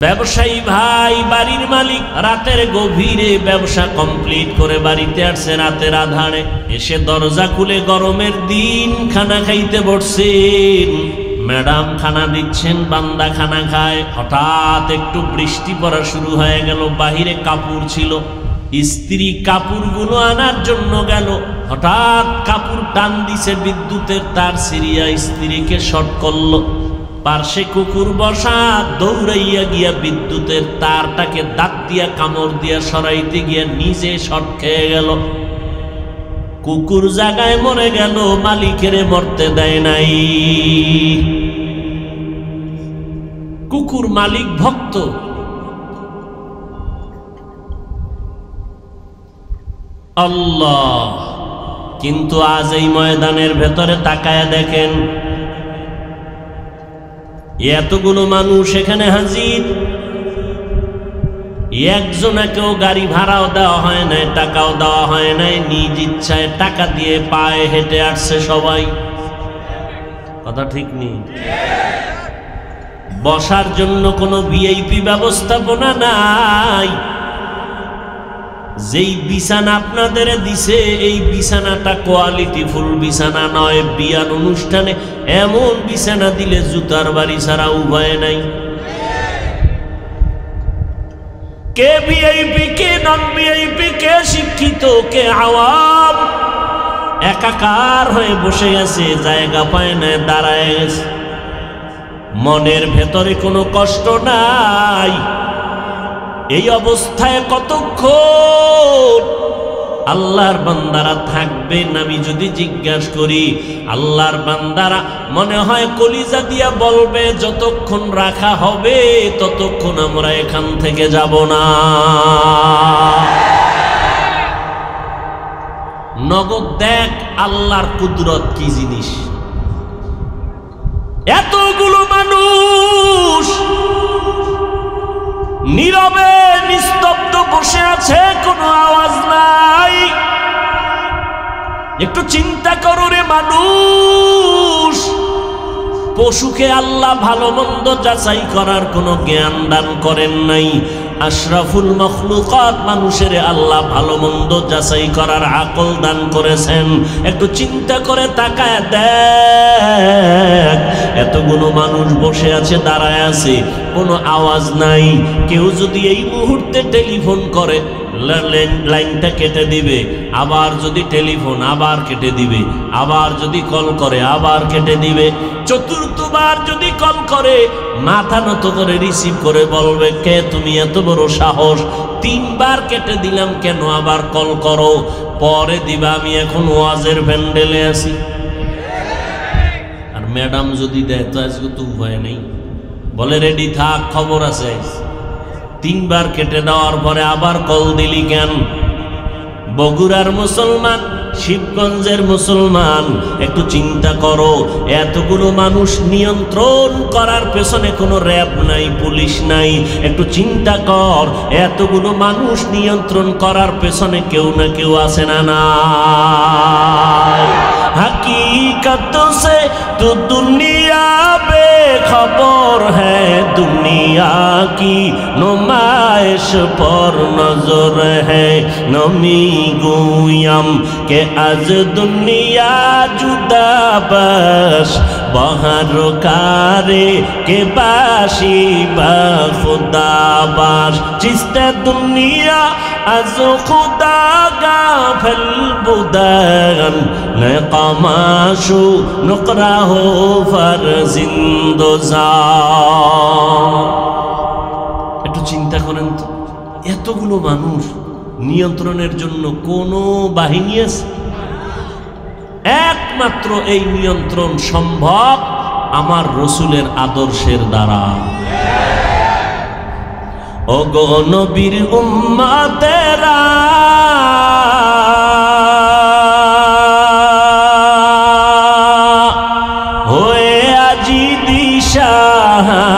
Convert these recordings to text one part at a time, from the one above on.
ব্যবসায়ী ভাই, বাড়ির মালিক, রাতের গভীরে ব্যবসা কমপ্লিট করে বাড়িতে আসছে রাতের আধারে, এসে দরজা খুলে গরমের দিন খানা খাইতে বসছেন। ম্যাডাম খানা দিচ্ছেন, বান্দা খানা খায়। হঠাৎ একটু বৃষ্টি পড়া শুরু হয়ে গেল। বাহিরে কাপড় ছিল, স্ত্রী কাপড়গুলো আনার জন্য গেল। হঠাৎ কাপড় টান দিছে, বিদ্যুতের তার সিরিয়া স্ত্রীকে শর্ট করলো। পার্শ্বে কুকুর বসা, দৌড়াইয়া গিয়া বিদ্যুতের তারটাকে দাঁত দিয়া কামড় দিয়া সরাইতে গিয়া নিজে শর্ট খেয়ে গেল। কুকুর জায়গায় মরে গেল, মালিকেরে মরতে দেয় নাই। কুকুর মালিক ভক্ত, আল্লাহ। কিন্তু আজ এই ময়দানের ভেতরে তাকায়া দেখেন, এতগুলো মানুষ এখানে হাজির, একজনাকেও গাড়ি ভাড়াও দেওয়া হয় নাই, টাকাও দেওয়া হয় নাই, নিজ ইচ্ছায় টাকা দিয়ে পায়ে হেঁটে আসছে সবাই। কথা ঠিক নেই? বসার জন্য কোনো ভিআইপি ব্যবস্থাপনা নাই। যেই বিছানা আপনাদের দিছে, এই বিছানাটা কোয়ালিটি ফুল বিছানা নয়। বিয়ার অনুষ্ঠানে এমন বিছানা দিলে জুতার বাড়ি ছাড়া উপায় নাই। কে ভিআইপি, কে নন ভিআইপি, কে শিক্ষিত, কে আওয়াম, একাকার হয়ে বসে গেছে, জায়গা পায় না, দাঁড়ায় গেছে। মনের ভেতরে কোনো কষ্ট নাই। এই অবস্থায় কতক্ষণ আল্লাহর বান্দারা থাকবেন? আমি যদি জিজ্ঞাসা করি, আল্লাহর বান্দারা মনে হয় কলিজা দিয়া বলবে, যতক্ষণ রাখা হবে ততক্ষণ আমরা এখান থেকে যাব না। নগদ দেখ আল্লাহর কুদরত কি জিনিস। এতগুলো মানুষ নীরবে নিস্তব্ধ বসে আছে, কোনো আওয়াজ নাই। একটু চিন্তা করো রে মানুষ, পশুকে আল্লাহ ভালো মন্দ যাচাই করার কোনো জ্ঞান দান করেন নাই। আশরাফুল মখলুকাত মানুষের আল্লাহ ভালো মন্দ যাচাই করার আকল দান করেছেন। একটু চিন্তা করে তাকায় দেখ, এতগুলো মানুষ বসে আছে, দাঁড়ায় আছে, কোনো আওয়াজ নাই। কেউ যদি এই মুহূর্তে টেলিফোন করে, লাইনটা কেটে দিবে, আবার যদি টেলিফোন আবার কেটে দিবে, আবার যদি কল করে আবার কেটে দিবে। চতুর্থবার যদি কল করে, মাথা নত করে রিসিভ করে বলবে, কে তুমি, এত বড় সাহস, তিনবার কেটে দিলাম কেন আবার কল করো? পরে দিবা, আমি এখন ওয়াজের প্যান্ডেলে আছি। আর ম্যাডাম যদি দেয় তো আজকে তো উপায় নেই, বলে রেডি থাক, খবর আছে। তিনবার কেটে দেওয়ার পরে আবার কল দিলি কেন? বগুড়ার মুসলমান, শিবগঞ্জের মুসলমান, একটু চিন্তা করো, এতগুলো মানুষ নিয়ন্ত্রণ করার পেছনে কোনো র্যাব নাই, পুলিশ নাই। একটু চিন্তা কর, এতগুলো মানুষ নিয়ন্ত্রণ করার পেছনে কেউ না কেউ আছে না নাই? हकीकत से तो दुनिया बेखबर है, दुनिया की नुमाइश पर नजर है। नमी गुयम के आज दुनिया जुदा बस, बहर कारे के बाशी बा खुदा बाश। चिस्ते दुनिया आज खुदा गाफिल बुदन, नकामाशु नुकरा हो फरजिंदोजा। একটু চিন্তা করেন তো, এতগুলো মানুষ নিয়ন্ত্রণের জন্য কোনো বাহিনী আছে? একমাত্র এই নিয়ন্ত্রণ সম্ভব আমার রসুলের আদর্শের দ্বারা। ও গো নবীর উম্মতেরা, হয়ে আজি দিশাহারা,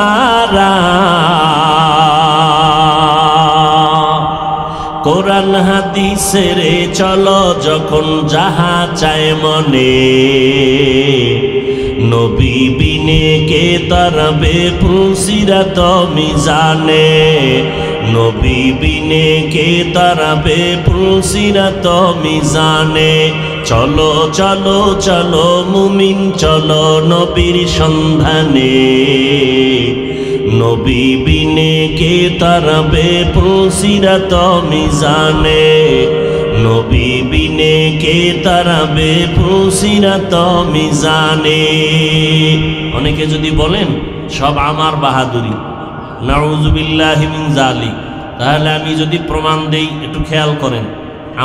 কোরআন হাদিসের চলো যখন যাহা চায় মনে, নবী বিনে কে তারাবে ফুলসিরাত মিজানে নবী বিনে কে তারাবে ফুলসিরাত মিজানে চলো চলো চলো মুমিন চলো নবীর সন্ধানে নবী বিনে কে তারাবে ফুলসিরাত মিজানে নবী বিনে কে তারাবে ফুলসিরাত মিজানে অনেকে যদি বলেন সব আমার বাহাদুরি নাউযুবিল্লাহি মিন যালিক তাহলে আমি যদি প্রমাণ দেই একটু খেয়াল করেন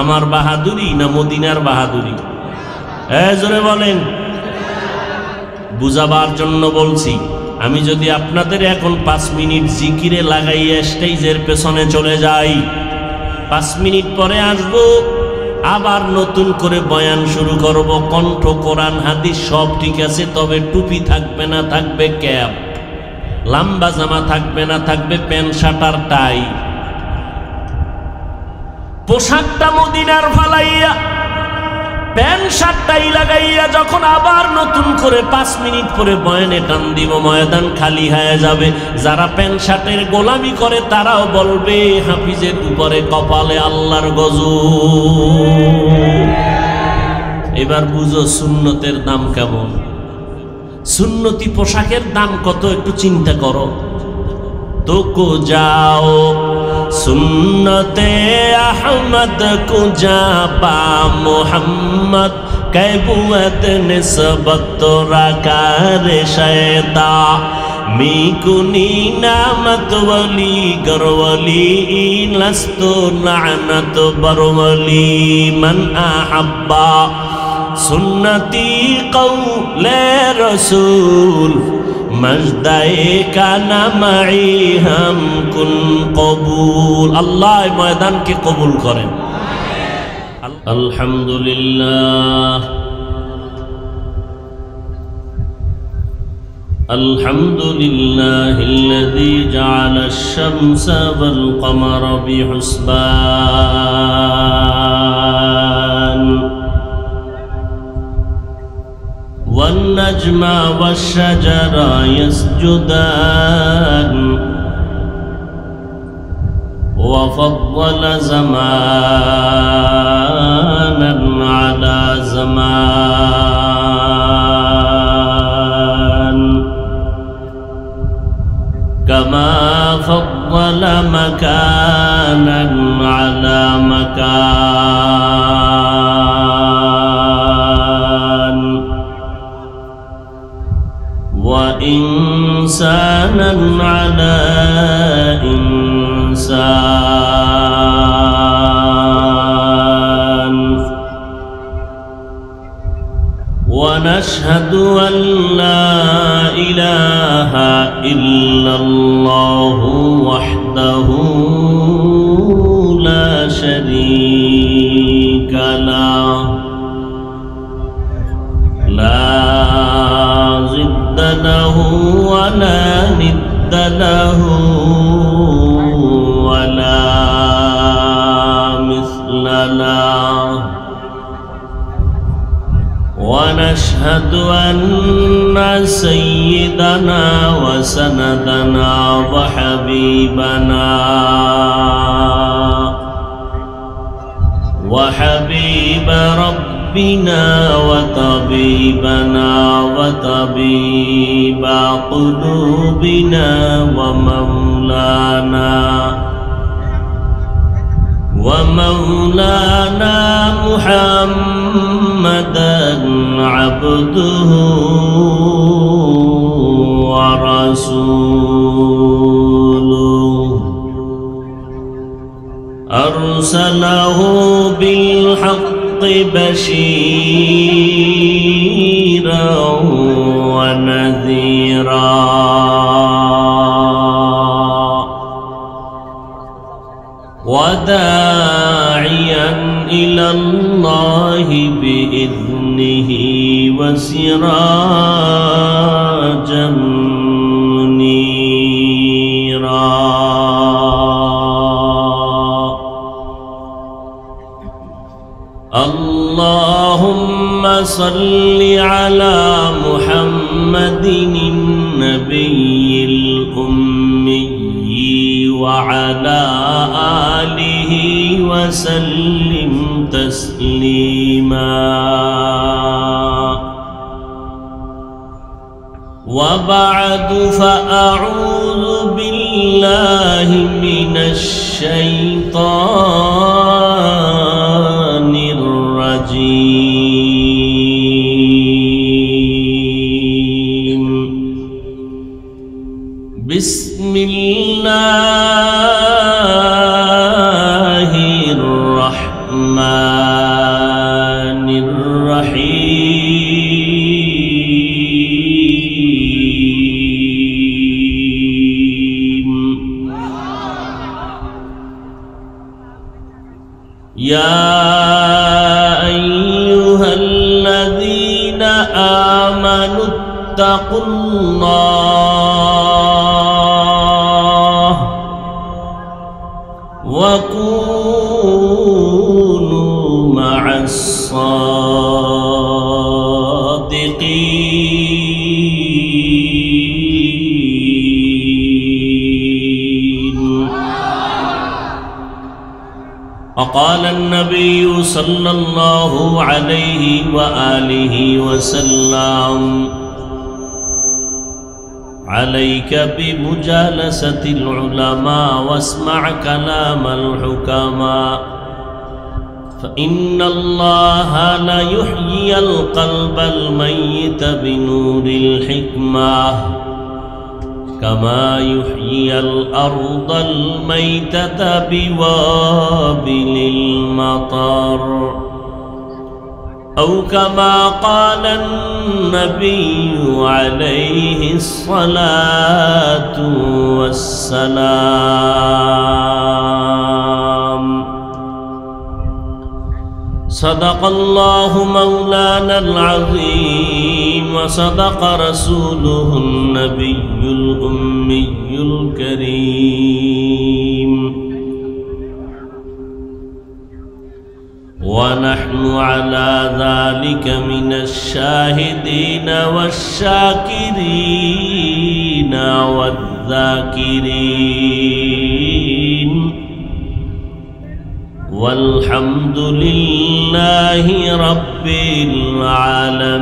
আমার বাহাদুরি না মদিনার বাহাদুরি জোরে বলেন বুঝাবার জন্য বলছি আমি যদি আপনাদের এখন 5 মিনিট জিকিরে লাগাইয়া স্টেজের পেছনে চলে যাই 5 মিনিট পরে আসব আবার নতুন করে বয়ান শুরু করব কণ্ঠ কোরআন হাদিস সব ঠিক আছে তবে টুপি থাকবে না থাকবে ক্যাপ লম্বা জামা থাকবে না থাকবে প্যান্ট শার্ট আর টাই পোশাকটা মদিনার ফালাইয়া প্যান্ট শার্টটাই লাগাইয়া যখন আবার নতুন করে 5 মিনিট পরে বয়ানে টান দিব ময়দান খালি হয়ে যাবে যারা প্যান্ট শার্টের গোলামি করে তারাও বলবে হাফিজের উপরে কপালে আল্লাহর গজব এবার বুঝো সুন্নতের দাম কেমন সুন্নতি পোশাকের দাম কত একটু চিন্তা করো তো কো যাও সুন্নতে আহমদ কো যাবা মোহাম্মদ कैबुअत निस्बत राकार शैता मीकुनी नामत वली गरवली लस्तु लानत बरवली मन अहब्बा सुन्नती कौले रसूल मजदाए का नमाई हम कुन कबूल अल्लाह मैदान के कबूल करें अल्हम्दुलिल्लाह अल्हम्दुलिल्लाहिल्लज़ी जअल अश-शम्स वल क़मर बिहुस्बान वन नज्मा वश-शजरा यस्जुदान وفضل زمانا على زمان كما فضل مكانا على مكان وإنسانا على إنسان ونشهد أن لا إله إلا الله وحده لا شريك له لا ضد له ولا ند له ولا مثل له ونشهد أن سيدنا وسندنا وحبيب ربنا وطبيبنا وطبيب قلوبنا ومولانا محمدا عبده ورسوله أرسله بالحق بشيرا ونذيرا وداعيا إلى الله بإذنه وسراجا منيرا اللهم صل على محمد محمد النبي الأمي وعلى آله وسلم تسليما. وبعد فأعوذ بالله من الشيطان الرجيم. بسم الله الرحمن الرحيم. يا أيها الذين آمنوا اتقوا الله وكونوا مع الصادقين. وقال النبي صلى الله عليه وآله وسلم: عليك بمجالسة العلماء واسمع كلام الحكماء، فإن الله لا يحيي القلب الميت بنور الحكمة كما يحيي الأرض الميتة بوابل المطر، أو كما قال النبي عليه الصلاة والسلام. صدق الله مولانا العظيم وصدق رسوله النبي الأمي الكريم. ونحن على ذلك من الشاهدين والشاكرين والذاكرين، والحمد لله رب العالمين.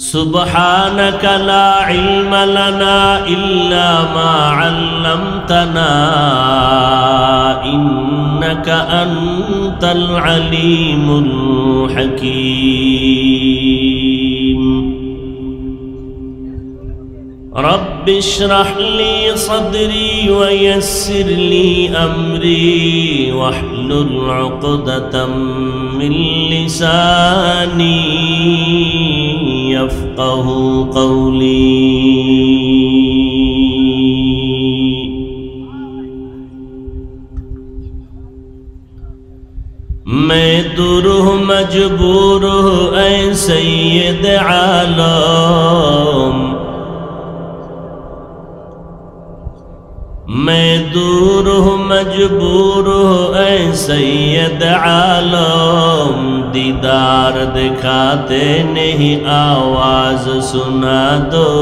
سبحانك لا علم لنا إلا ما علمتنا إنك أنت العليم الحكيم. رب اشرح لي صدري ويسر لي أمري واحلل عقدة من لساني يفقه قولي. میں دور مجبور اے سید عالم، میں دور مجبور اے سید عالم، دیدار دکھاتے نہیں آواز سنا دو،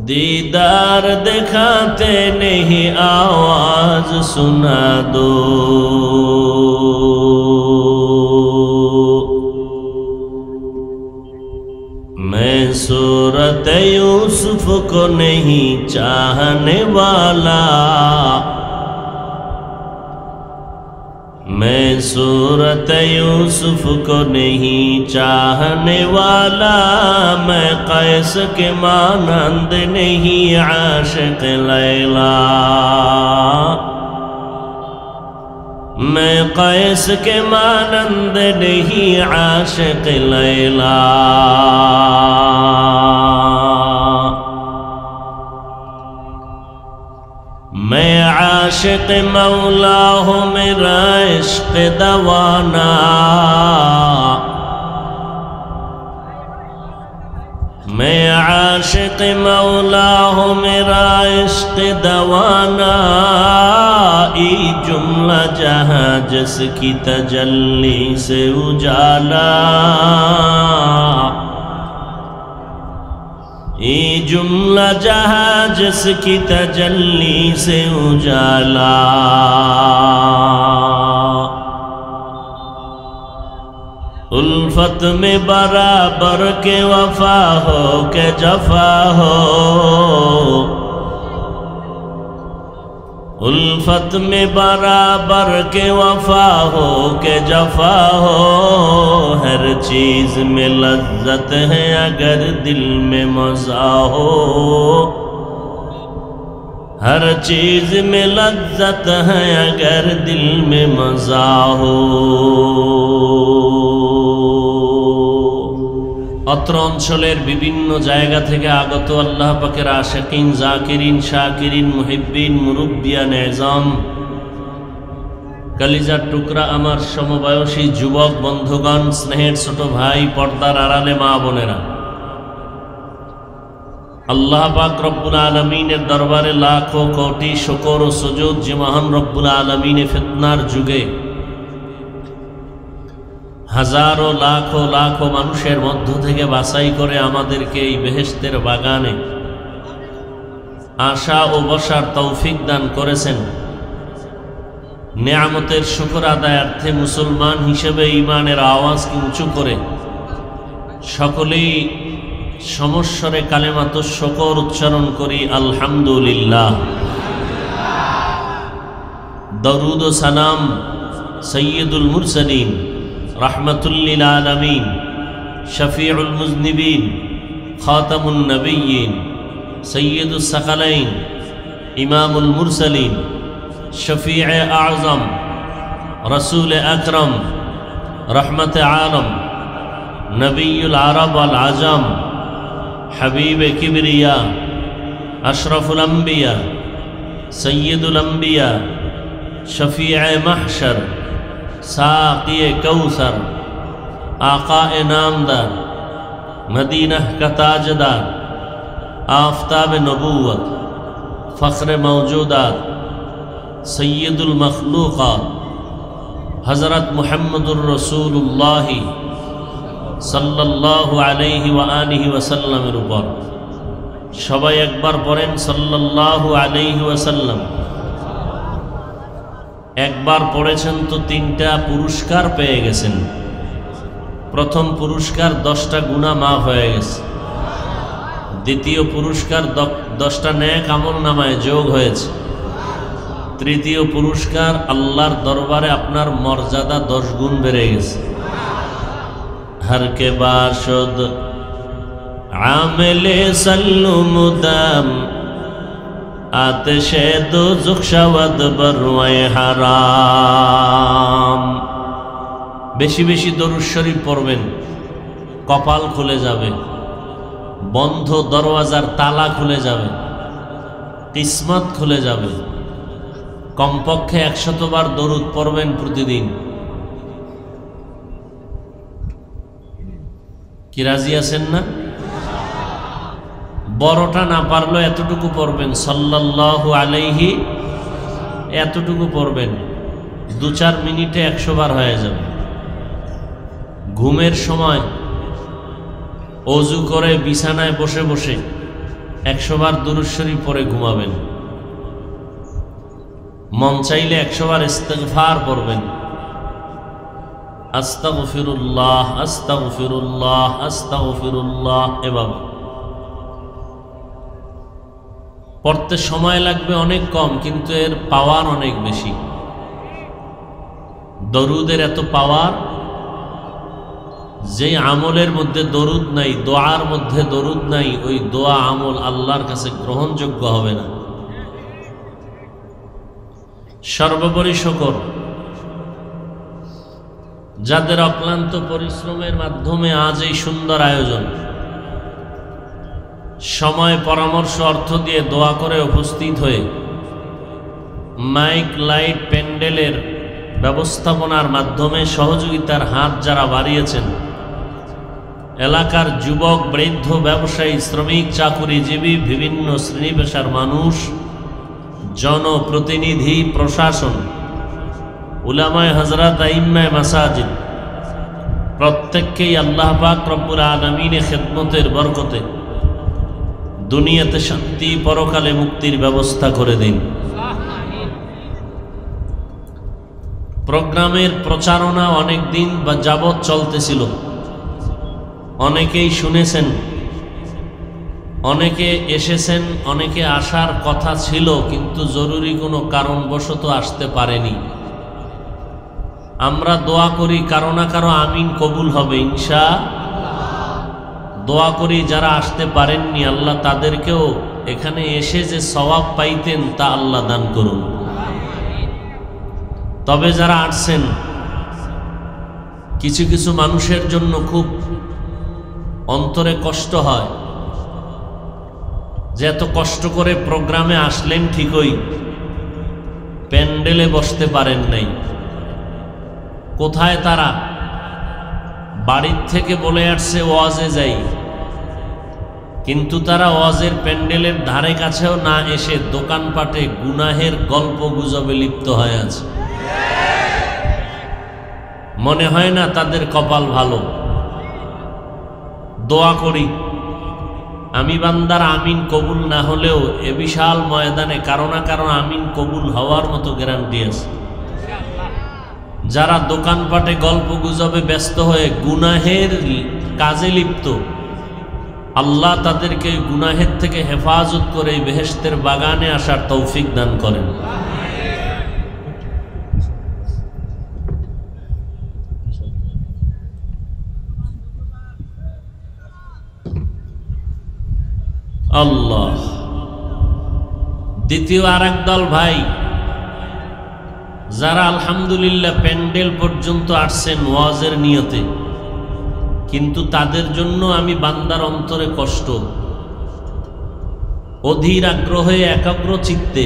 دیدار دکھاتے نہیں آواز سنا دو۔ میں صورت یوسف کو نہیں چاہنے والا، میں صورت یوسف کو نہیں چاہنے والا، میں قیس کے مانند نہیں عاشق لیلا، میں قیس کے مانند نہیں عاشق لیلا۔ میں عاشق مولا ہوں، میرا عشق دوانا، میں आशिक़ मौला हो मेरा इश्क़ दवाना, ई जुमला जहाँ जिसकी तजल्ली से उजाला, ये जुमला जहाँ जिसकी तजल्ली से उजाला। उल्फत में बराबर के वफा हो के जफा हो, उल्फत में बराबर के वफा हो के जफा हो, हर चीज में लज्जत है अगर दिल में मज़ा हो, हर चीज में लज्जत है अगर दिल में मज़ा हो। अत्र अंचलेर विभिन्न जायगा थेके आगत अल्लाह पाकेर आशिकीन जाकिरिन शाकिरिन मुहिब्बिन मुरुब्बियान एजाम कलिजार टुकरा आमार समबयसी जुबक बंधुगण स्नेहेर छोट भाई पर्दार आड़ाले मा बोनेरा, अल्लाह पाक रब्बुल आलमीनेर दरबारे लाखो कोटी शुकर ओ सुजूद जे महान रब्बुल आलमीने फितनार जुगे हजारों लाखों लाखों मानुषेर मध्य थेके बाछाई करे आमादेरके एई बेहेश्तेर बागाने आशा ओ बसार तौफिक दान करेছেন। नेयामतेर शुक्र आदायार्थे मुसलमान हिसेबे ईमानेर आवाजके उঁচু करे सकलेई समस्वरे कालेमातु शुक्र उच्चारण करी आलহামদুলিল্লাহ। दरूद व सलाम सय्यदुल मुरसलीन रहमतुल्लिल आलमीन शफीउल मुज़निबीन खातमुन नबिय्यीन सय्यदुस सकलैन इमामुल मुरसलीन शफीए आज़म रसूल अकरम रहमत आलम नबीयुल अरब वल आजम हबीब किबरिया अशरफुल अंबिया सय्यदुल अंबिया शफीए महशर साक़िए कौसर आक़ाए नामदार मदीना का ताजदार आफ़ताब नबूवत फ़ख्र मौजूदात सय्यदुल मखलूक़ात हज़रत मुहम्मदुर रसूलुल्लाह सल्लल्लाहु अलैहि व आलिहि वसल्लमेर ऊपर सबाई एकबार पढ़ेन सल्लल्लाहु अलैहि वसल्लम। एकबार पढ़ेছেন तो तीनटा पुरस्कार पेয়ে গেছেন। प्रथम पुरस्कार 10টা गुनाह माफ হয়ে গেছে, द्वितीय पुरस्कार 10টা नेक আমলনামায় যোগ হয়েছে, तृतीय पुरस्कार আল্লাহর দরবারে আপনার মর্যাদা 10 গুণ বেড়ে গেছে। हर के बाशुद आमिले सल्लु मुदाम आतिशे दोज़ख शवद बरवाए हराम। बेशी बेशी दरूद शरीफ पढ़बेन, कपाल खुले जाबे, बंध दरवाजार ताला खुले जाबे, किस्मत खुले जाबे। कमपक्षे 100 बार दरूद पढ़बेन प्रतिदिन। कि राजी आছেন ना? बड़ोटा ना पारलो एतटुकु पढ़बेन सल्लल्लाहु आलैहि, एतटुकु पढ़बेन 2-4 मिनिटे 100 बार হয়ে যাবে। घुमेर समय অজু করে বিছানায় বসে বসে 100 বার দুরূদ শরীফ পড়ে ঘুমাবেন। मन चाइले 100 बार इस्तिगफार पढ़बेन, আস্তাগফিরুল্লাহ আস্তাগফিরুল্লাহ আস্তাগফিরুল্লাহ। এভাবে পড়তে সময় লাগবে অনেক কম, কিন্তু এর পাওয়ার অনেক বেশি। দরুদের এত পাওয়ার, যে আমলের মধ্যে দরুদ নাই, দোয়ার মধ্যে দরুদ নাই, ওই দোয়া আমল আল্লাহর কাছে গ্রহণযোগ্য হবে না। সর্বোপরি শুকর যাদের অক্লান্ত পরিশ্রমের মাধ্যমে আজ এই সুন্দর আয়োজন, সময় পরামর্শ অর্থ দিয়ে দোয়া করে উপস্থিত হয়ে মাইক লাইট প্যান্ডেলের ব্যবস্থাপনার মাধ্যমে সহযোগিতার হাত যারা বাড়িয়েছেন, এলাকার যুবক, বৃদ্ধ, ব্যবসায়ী, শ্রমিক, চাকুরিজীবী, বিভিন্ন শ্রেণী পেশার মানুষ, জনপ্রতিনিধি, প্রশাসন, উলামায়ে হযরত, আইম্মায়ে মাসাজিদ, প্রত্যেককেই আল্লাহ পাক রব্বুল আলামিনের খেদমতের বরকতে দুনিয়াতে শান্তি, পরকালে মুক্তির ব্যবস্থা করে দিন। প্রোগ্রামের প্রচারণা অনেক দিন বা যাবৎ চলতেছিল, অনেকেই শুনেছেন, অনেকে এসেছেন, অনেকে আসার কথা ছিল কিন্তু জরুরি কোনো কারণবশত আসতে পারেনি। আমরা দোয়া করি কারো না কারো আমিন কবুল হবে ইনশাআল্লাহ। দোয়া করি যারা আসতে পারেননি আল্লাহ তাদেরকেও এখানে এসে যে সওয়াব পাইতেন তা আল্লাহ দান করুন। তবে যারা আসছেন, কিছু কিছু মানুষের জন্য খুব অন্তরে কষ্ট হয় যে এত কষ্ট করে প্রোগ্রামে আসলেন ঠিকই, প্যান্ডেলে বসতে পারেন নাই। কোথায় তারা? বাড়ির থেকে বলে আসছে ওয়াজে যাই, কিন্তু তারা ওয়াজের প্যান্ডেলের ধারে কাছেও না এসে দোকানপাটে গুনাহের গল্প গুজবে লিপ্ত হয়ে আছে। মনে হয় না তাদের কপাল ভালো। দোয়া করি আমি বান্দার আমিন কবুল না হলেও এ বিশাল ময়দানে কারো না কারো আমিন কবুল হওয়ার মতো গ্যারান্টি আছে। যারা দোকানপাটে গল্প গুজবে ব্যস্ত হয়ে গুনাহের কাজে লিপ্ত, আল্লাহ তাদেরকে গুনাহের থেকে হেফাজত করে বেহেশতের বাগানে আসার তৌফিক দান করেন। আল্লাহ। দ্বিতীয় আরেক দল ভাই যারা আলহামদুলিল্লাহ প্যান্ডেল পর্যন্ত আসছেন ওয়াজের নিয়তে, কিন্তু তাদের জন্য আমি বান্দার অন্তরে কষ্ট। অধীর আগ্রহে, একাগ্র চিত্তে,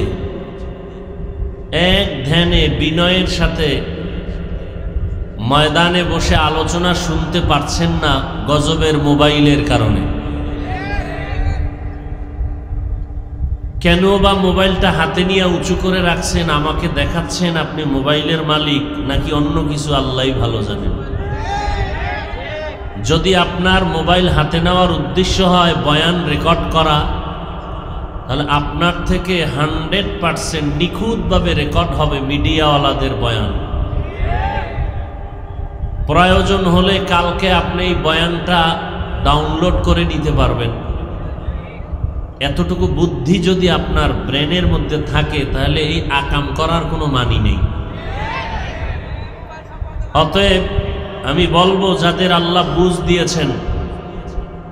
এক ধ্যানে, বিনয়ের সাথে ময়দানে বসে আলোচনা শুনতে পারছেন না গজবের মোবাইলের কারণে। কেন বা মোবাইলটা হাতে নিয়ে উঁচু করে রাখছেন, আমাকে দেখাচ্ছেন আপনি মোবাইলের মালিক, নাকি অন্য কিছু আল্লাহই ভালো জানেন। যদি আপনার মোবাইল হাতে নেওয়ার উদ্দেশ্য হয় বয়ান রেকর্ড করা, তাহলে আপনার থেকে 100% নিখুঁতভাবে রেকর্ড হবে মিডিয়াওয়ালাদের বয়ান। প্রয়োজন হলে কালকে আপনি এই বয়ানটা ডাউনলোড করে নিতে পারবেন। এতটুকু বুদ্ধি যদি আপনার ব্রেনের মধ্যে থাকে তাহলে এই আকাম করার কোনো মানি নেই। অতএব আমি বলবো যাদের আল্লাহ বুঝ দিয়েছেন,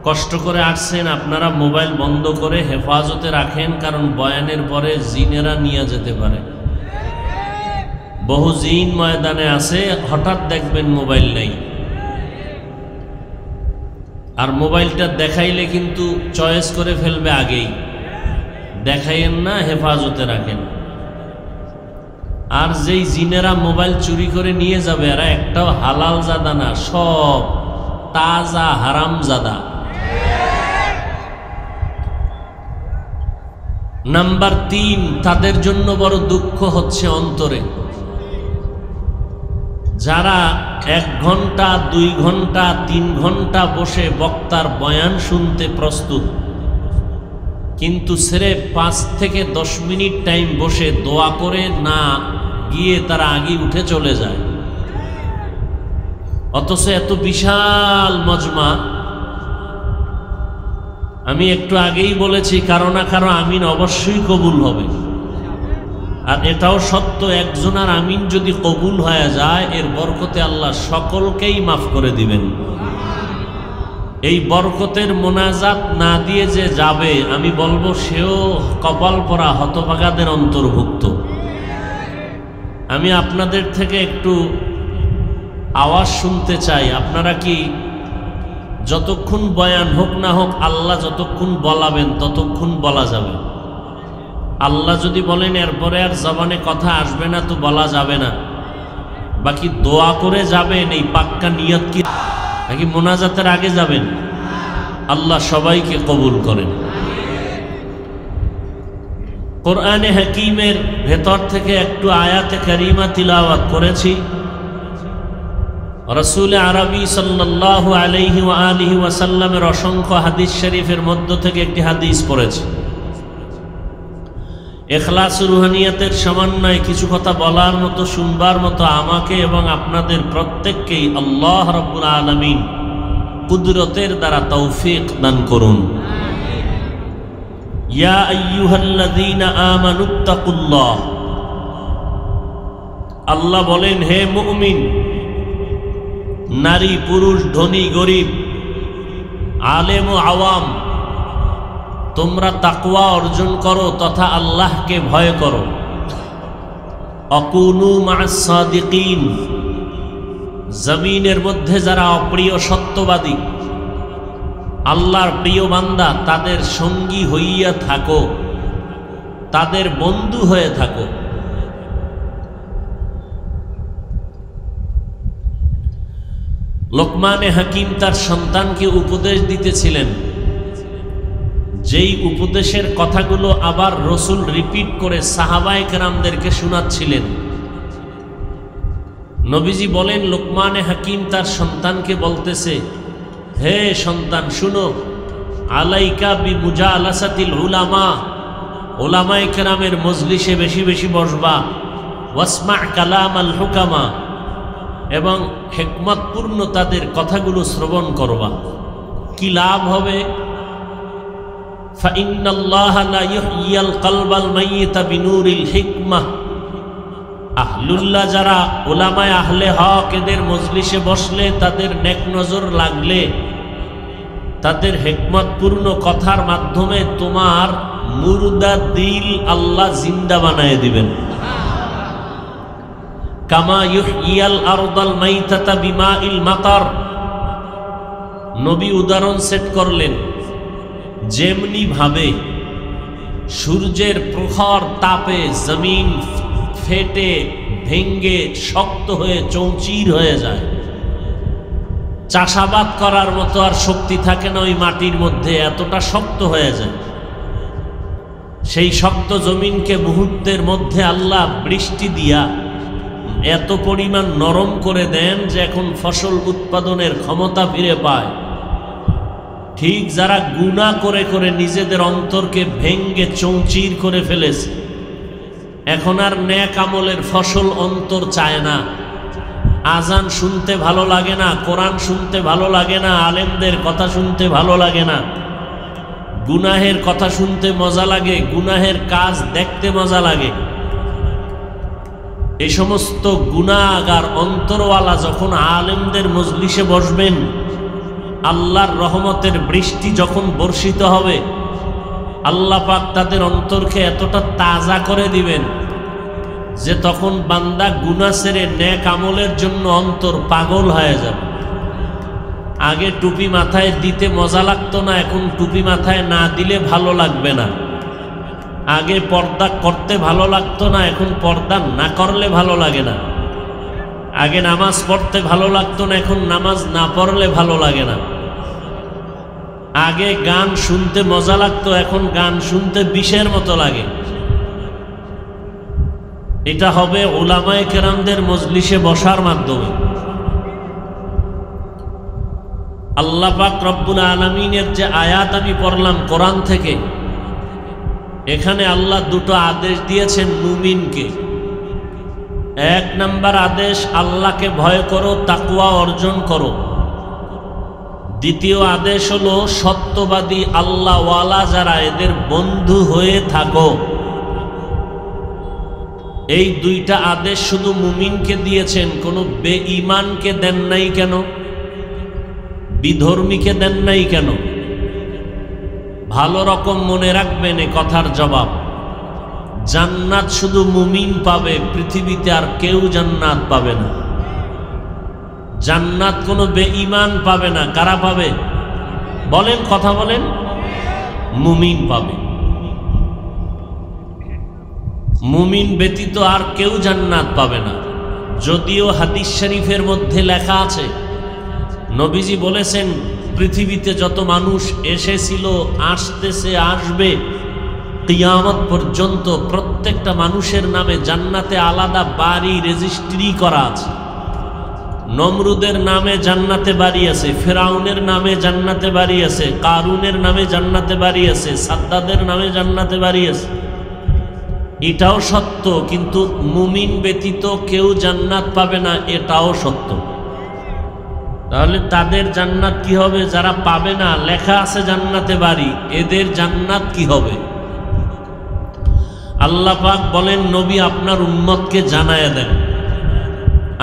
কষ্ট করে আসছেন, আপনারা মোবাইল বন্ধ করে হেফাজতে রাখেন, কারণ বয়ানের পরে জিনেরা নিয়ে যেতে পারে। বহু জিন ময়দানে আছে, হঠাৎ দেখবেন মোবাইল নাই, আর মোবাইলটা দেখাইলে কিন্তু চয়েস করে ফেলবে আগেই। দেখাইয়েন না, হেফাজতে রাখেন। আর যেই জিনেরা মোবাইল চুরি করে নিয়ে যাবে এরা একটাও হালাল জাদা না, সব তাজা হারাম জাদা। নাম্বার 3, তাদের জন্য বড় দুঃখ হচ্ছে অন্তরে। যারা 1 ঘন্টা, 2 ঘন্টা, 3 ঘন্টা বসে বক্তার বয়ান শুনতে প্রস্তুত, কিন্তু সির্ফ 5 থেকে 10 মিনিট টাইম বসে দোয়া করে না গিয়ে তারা আগে উঠে চলে যায়। অথচ এত বিশাল মজমা, আমি একটু আগেই বলেছি কারো না কারো আমিন অবশ্যই কবুল হবে। আর এটাও সত্য, একজনের আমিন যদি কবুল হয়ে যায় এর বরকতে আল্লাহ সকলকেই মাফ করে দিবেন। এই বরকতের মোনাজাত না দিয়ে যে যাবে, আমি বলবো সেও কপাল পরা হতভাগাদের অন্তর্ভুক্ত। আমি আপনাদের থেকে একটু আওয়াজ শুনতে চাই, আপনারা কি যতক্ষণ বয়ান হোক না হোক আল্লাহ যতক্ষণ বলাবেন ততক্ষণ বলা যাবে? আল্লাহ যদি বলেন এরপরে আর জবানে কথা আসবে না তো বলা যাবে না, বাকি দোয়া করে যাবেন, এই পাক্কা নিয়ত কি নাকি মোনাজাতের আগে যাবেন? আল্লাহ সবাইকে কবুল করেন। কোরআনে হাকিমের ভেতর থেকে একটু আয়াতে কারিমা তিলাওয়াত করেছি। রাসূল আরবি সাল্লাল্লাহু আলাইহি ওয়া আলিহি ওয়াসাল্লামের অসংখ্য হাদিস শরীফের মধ্য থেকে একটি হাদিস পড়েছি। ইখলাস রুহানিয়াতের সমন্বয়ে কিছু কথা বলার মতো, শুনবার মতো আমাকে এবং আপনাদের প্রত্যেককেই আল্লাহ রাব্বুল আলামিন কুদরতের দ্বারা তৌফিক দান করুন। ইয়া আইয়ুহাল্লাযীনা আমানুত্তাকুল্লাহ, আল্লাহ বলেন, হে মুমিন, নারী পুরুষ, ধনী গরিব, আলেম ও আওয়াম, তোমরা তাকওয়া অর্জন করো তথা আল্লাহকে ভয় করো। অকুনু মা'আস সাদিকিন, জমিনের মধ্যে যারা অপ্রিয় সত্যবাদী, আল্লাহর প্রিয় বান্দা, তাদের সঙ্গী হইয়া থাকো, তাদের বন্ধু হয়ে থাকো। লোকমানে হাকিম তার সন্তানকে উপদেশ দিতেছিলেন, যেই উপদেশের কথাগুলো আবার রসুল রিপিট করে সাহাবায়ে কেরামদেরকে শোনাচ্ছিলেন। নবীজি বলেন, লোকমানে হাকিম তার সন্তানকে বলতেছে, হে সন্তান শুনো, আলাইকা বিমুজালাসাতিল উলামা, উলামায়ে কেরামের মজলিসে বেশি বেশি বসবা। ওয়াসমা কালাম আল হুকামা, এবং হিকমতপূর্ণ তাদের কথাগুলো শ্রবণ করবা। কি লাভ হবে? ফাইন্নাল্লাহা লা ইউহয়িল কলবাল মাইয়িতা বিনুরিল হিকমাহ, আহলুল্লাহ যারা উলামায়ে আহলে হক, এদের মজলিসে বসলে, তাদের নেক নজর লাগলে, তাদের হিকমতপূর্ণ কথার মাধ্যমে তোমার মুর্দা দিল আল্লাহ জিন্দা বানায় দিবেন। কামা ইউহয়িল আরদাল মাইতাতা বিমাইল মাতার, নবী উদাহরণ সেট করলেন, যেমনি ভাবে সূর্যের প্রখর তাপে জমিন ফেটে ভেঙ্গে শক্ত হয়ে চৌচির হয়ে যায়, চাষাবাদ করার মতো আর শক্তি থাকে না ওই মাটির মধ্যে, এতটা শক্ত হয়ে যায়। সেই শক্ত জমিনকে মুহূর্তের মধ্যে আল্লাহ বৃষ্টি দিয়া এত পরিমাণ নরম করে দেন যে এখন ফসল উৎপাদনের ক্ষমতা ফিরে পায়। ঠিক যারা গুনাহ করে করে নিজেদের অন্তরকে ভেঙ্গে চৌচির করে ফেলেছে, এখন আর নেক আমলের ফসল অন্তর চায় না। আজান শুনতে ভালো লাগে না, কোরআন শুনতে ভালো লাগে না, আলেমদের কথা শুনতে ভালো লাগে না, গুনাহের কথা শুনতে মজা লাগে, গুনাহের কাজ দেখতে মজা লাগে। এই সমস্ত গুনাহগার অন্তরওয়ালা যখন আলেমদের মজলিসে বসবেন, আল্লাহর রহমতের বৃষ্টি যখন বর্ষিত হবে, আল্লাহ পাক তাদের অন্তরকে এতটা তাজা করে দিবেন যে তখন বান্দা গুনাহ ছেড়ে নেক আমলের জন্য অন্তর পাগল হয়ে যাবে। আগে টুপি মাথায় দিতে মজা লাগতো না, এখন টুপি মাথায় না দিলে ভালো লাগবে না। আগে পর্দা করতে ভালো লাগতো না, এখন পর্দা না করলে ভালো লাগে না। আগে নামাজ পড়তে ভালো লাগতো না, এখন নামাজ না পড়লে ভালো লাগে না। আগে গান শুনতে মজা লাগতো, এখন গান শুনতে বিষের মতো লাগে। এটা হবে উলামায়ে কেরামদের মজলিসে বসার মাধ্যমে। আল্লাহ পাক রব্বুল আলামিনের যে আয়াত আমি পড়লাম কোরআন থেকে, এখানে আল্লাহ দুটো আদেশ দিয়েছেন মুমিনকে। এক নাম্বার আদেশ, আল্লাহকে ভয় করো, তাকওয়া অর্জন করো। দ্বিতীয় আদেশ হলো সত্যবাদী আল্লাহওয়ালা যারা, এদের বন্ধু হয়ে থাকো। এই দুইটা আদেশ শুধু মুমিনকে দিয়েছেন, কোনো বেঈমানকে দেন নাই কেন? বিধর্মীকে দেন নাই কেন? ভালো রকম মনে রাখবেন এ কথার জবাব। জান্নাত শুধু মুমিন পাবে, পৃথিবীতে আর কেউ জান্নাত পাবে না। জান্নাত কোনো বেঈমান পাবে না। কারা পাবে বলেন? কথা বলেন। মুমিন পাবে। মুমিন ব্যতীত আর কেউ জান্নাত পাবে না। যদিও হাদিস শরীফের মধ্যে লেখা আছে, নবীজি বলেছেন পৃথিবীতে যত মানুষ এসেছিল, আসতেছে, আসবে, কিয়ামত পর্যন্ত প্রত্যেকটা মানুষের নামে জান্নাতে আলাদা বাড়ি রেজিস্ট্রি করা আছে। নমরুদের নামে জান্নাতে বাড়ি আছে, ফেরাউনের নামে জান্নাতে বাড়ি আছে, কারুনের নামে জান্নাতে বাড়ি আছে, সাদ্দাদের নামে জান্নাতে বাড়ি আছে। এটাও সত্য, কিন্তু মুমিন ব্যতীত কেউ জান্নাত পাবে না, এটাও সত্য। তাহলে তাদের জান্নাত কি হবে? যারা পাবে না, লেখা আছে জান্নাতে বাড়ি, এদের জান্নাত কি হবে? আল্লাহ পাক বলেন, নবী আপনার উম্মতকে জানায় দেন,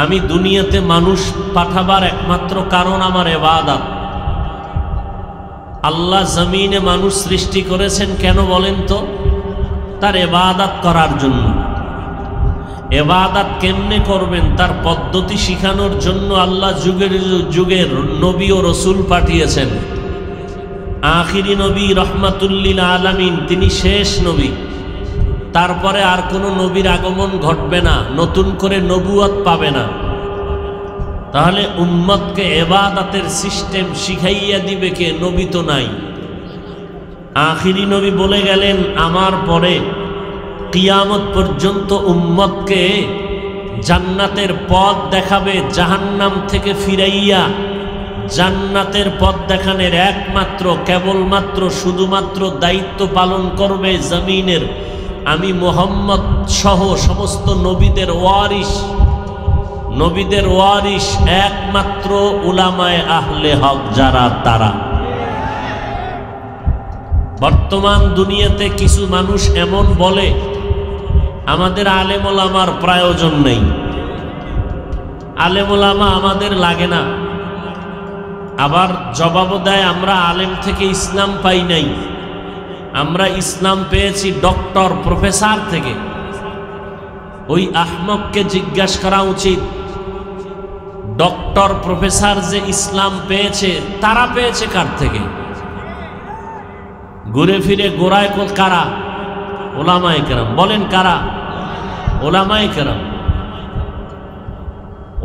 আমি দুনিয়াতে মানুষ পাঠাবার একমাত্র কারণ আমার ইবাদত। আল্লাহ জমিনে মানুষ সৃষ্টি করেছেন কেন বলেন তো? তার ইবাদত করার জন্য। ইবাদত কেমনে করবেন তার পদ্ধতি শিখানোর জন্য আল্লাহ যুগের যুগের নবী ও রসুল পাঠিয়েছেন। আখিরি নবী রহমাতুল্লিল আলামিন, তিনি শেষ নবী। তারপরে আর কোনো নবীর আগমন ঘটবে না, নতুন করে নবুয়ত পাবে না। তাহলে উম্মতকে ইবাদতের সিস্টেম শিখাইয়া দিবে কে? নবী তো নাই। আখিরি নবী বলে গেলেন, আমার পরে কিয়ামত পর্যন্ত উম্মতকে জান্নাতের পথ দেখাবে, জাহান্নাম থেকে ফিরাইয়া জান্নাতের পথ দেখানোর একমাত্র, কেবলমাত্র, শুধুমাত্র দায়িত্ব পালন করবে জমিনের আমি মুহাম্মদ সহ সমস্ত নবীদের ওয়ারিস। নবীদের ওয়ারিস একমাত্র উলামায়ে আহলে হক যারা, তারা। বর্তমান দুনিয়াতে কিছু মানুষ এমন বলে আমাদের আলেম ওলামার প্রয়োজন নেই, আলেম ওলামা আমাদের লাগে না। আবার জবাবও দেয়, আমরা আলেম থেকে ইসলাম পাই নাই, আমরা ইসলাম পেয়েছি ডক্টর প্রফেসর থেকে। ওই আহমককে জিজ্ঞাসা করা উচিত, ডক্টর প্রফেসর যে ইসলাম পেয়েছে, তারা পেয়েছে কার থেকে? ঘুরে ফিরে গোড়ায় কারা? ওলামায়ে কেরাম। বলেন কারা? ওলামায়ে কেরাম।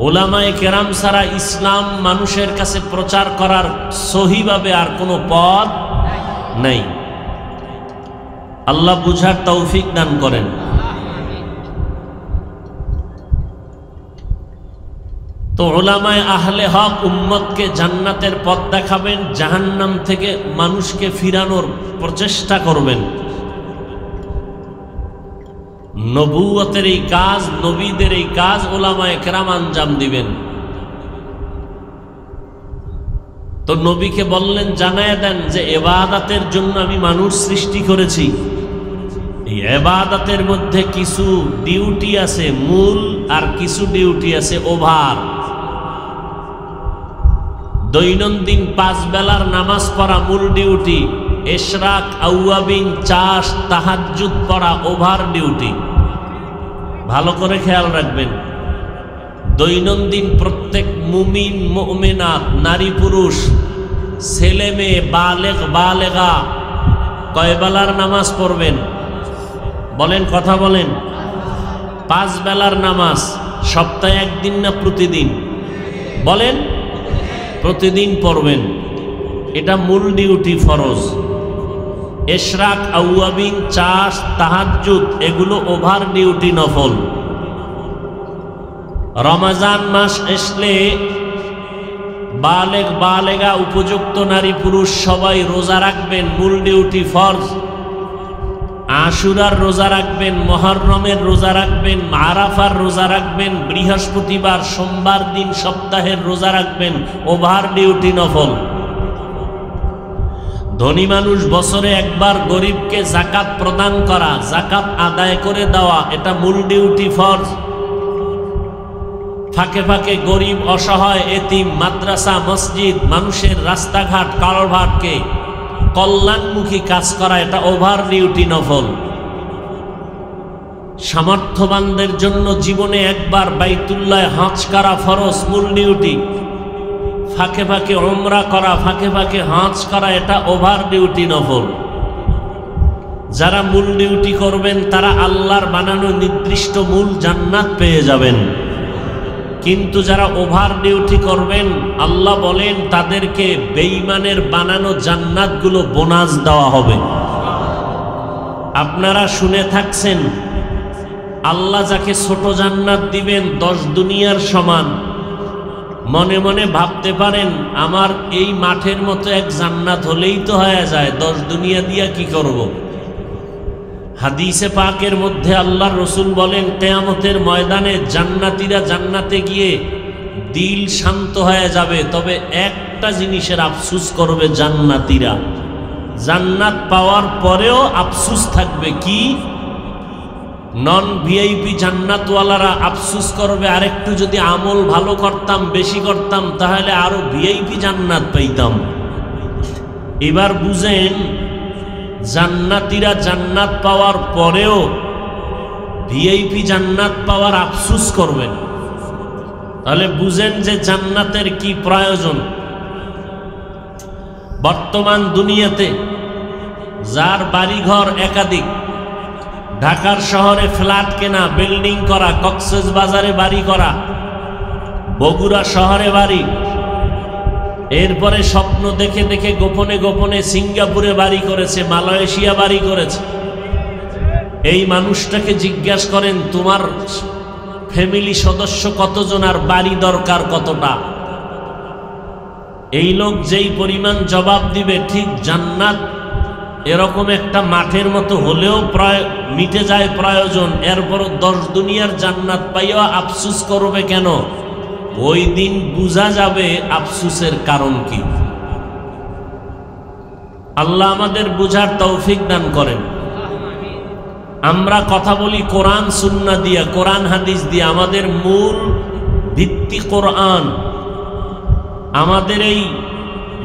ওলামায়ে কেরাম ছাড়া ইসলাম মানুষের কাছে প্রচার করার সহিভাবে আর কোনো পথ নাই। আল্লাহ বুঝার তৌফিক দান করেন। তো উলামায়ে আহলে হক উম্মতকে জান্নাতের পথ দেখাবেন, জাহান্নাম থেকে মানুষকে ফিরানোর প্রচেষ্টা করবেন। নবুয়তের এই কাজ, নবীদের এই কাজ উলামায়ে কেরাম আঞ্জাম দিবেন। তো নবীকে বললেন, জানায় দেন যে ইবাদতের জন্য আমি মানুষ সৃষ্টি করেছি। এই ইবাদতের মধ্যে কিছু ডিউটি আছে মূল, আর কিছু ডিউটি আছে ওভার। দৈনন্দিন 5 বেলার নামাজ পড়া মূল ডিউটি, ইশরাক, আউয়াবিন, চাষ, তাহাজ্জুদ পড়া ওভার ডিউটি। ভালো করে খেয়াল রাখবেন, দৈনন্দিন প্রত্যেক মুমিন মুমিনাত, নারী পুরুষ, ছেলে মেয়ে, বালেগ বালেগা কয় বেলার নামাজ পড়বেন? বলেন, কথা বলেন। 5 বেলার নামাজ সপ্তাহে একদিন না প্রতিদিন? বলেন, প্রতিদিন পড়বেন। এটা মূল ডিউটি, ফরজ। ইশরাক, আউয়াবিন, চাষ, তাহাজ্জুদ এগুলো ওভার ডিউটি, নফল। রমজান মাস আসলে বালেগ বালেগা উপযুক্ত নারী পুরুষ সবাই রোজা রাখবেন, মূল ডিউটি, ফরজ। আশুরার রোজা রাখবেন, মুহররমের রোজা রাখবেন, আরাফার রোজা রাখবেন, বৃহস্পতিবার সোমবার দিন সপ্তাহের রোজা রাখবেন, ওভার ডিউটি, নফল। ধনী মানুষ বছরে একবার গরিবকে যাকাত প্রদান করা, যাকাত আদায় করে দেওয়া, এটা মূল ডিউটি, ফরজ। ফাঁকে ফাঁকে গরিব, অসহায়, এতিম, মাদ্রাসা, মসজিদ, মানুষের রাস্তাঘাট, কালভার্টকে কল্যাণমুখী কাজ করা, এটা ওভার ডিউটি, নফল। সামর্থ্যবানদের জন্য জীবনে একবার বাইতুল্লাহ হজ করা ফরজ, মূল ডিউটি। ফাঁকে ফাঁকে উমরা করা, ফাঁকে ফাঁকে হজ করা, এটা ওভার ডিউটি, নফল। যারা মূল ডিউটি করবেন তারা আল্লাহর বানানো নির্দিষ্ট মূল জান্নাত পেয়ে যাবেন। কিন্তু যারা ওভার ডিউটি করবেন আল্লাহ বলেন তাদেরকে বেঈমানের বানানো জান্নাতগুলো বোনাস দেওয়া হবে। আপনারা শুনে থাকছেন আল্লাহ যাকে ছোট জান্নাত দিবেন 10 দুনিয়ার সমান। মনে মনে ভাবতে পারেন আমার এই মাঠের মতো এক জান্নাত হলেই তো হয়ে যায়, 10 দুনিয়া দিয়া কি করব। হাদিসে পাকের মধ্যে আল্লাহর রসুল বলেন কিয়ামতের ময়দানে জান্নাতীরা জান্নাতে গিয়ে দিল শান্ত হয়ে যাবে, তবে একটা জিনিসের আফসোস করবে জান্নাতীরা, জান্নাত পাওয়ার পরেও আফসোস থাকবে। কি? নন ভিআইপি জান্নাতওয়ালারা আফসোস করবে আরেকটু যদি আমল ভালো করতাম, বেশি করতাম, তাহলে আরো ভিআইপি জান্নাত পাইতাম। এবার বুঝেন জান্নাতীরা জান্নাত পাওয়ার পরেও ভিআইপি জান্নাত পাওয়ার আফসোস করবেন, তাহলে বুঝেন যে জান্নাতের কি প্রয়োজন। বর্তমান দুনিয়াতে যার বাড়িঘর একাধিক, ঢাকার শহরে ফ্ল্যাট কেনা, বিল্ডিং করা, কক্সবাজারে বাড়ি করা, বগুড়া শহরে বাড়ি, এরপরে স্বপ্ন দেখে দেখে গোপনে গোপনে সিঙ্গাপুরে বাড়ি করেছে, মালয়েশিয়া বাড়ি করেছে। এই মানুষটাকে জিজ্ঞাসা করেন তোমার ফ্যামিলি সদস্য কতজন আর বাড়ি দরকার কতটা? এই লোক যেই পরিমাণ জবাব দিবে, ঠিক জান্নাত এরকম একটা মাঠের মতো হলেও প্রায় মিটে যায় প্রয়োজন, এরপরও 10 দুনিয়ার জান্নাত পাইয়া আফসোস করবে কেন? ওই দিন বুঝা যাবে আফসোসের কারণ কি। আল্লাহ আমাদের বুঝার তৌফিক দান করেন। আমরা কথা বলি কোরআন সুন্নাহ দিয়া, কোরআন হাদিস দিয়া, আমাদের মূল ভিত্তি কোরআন। আমাদের এই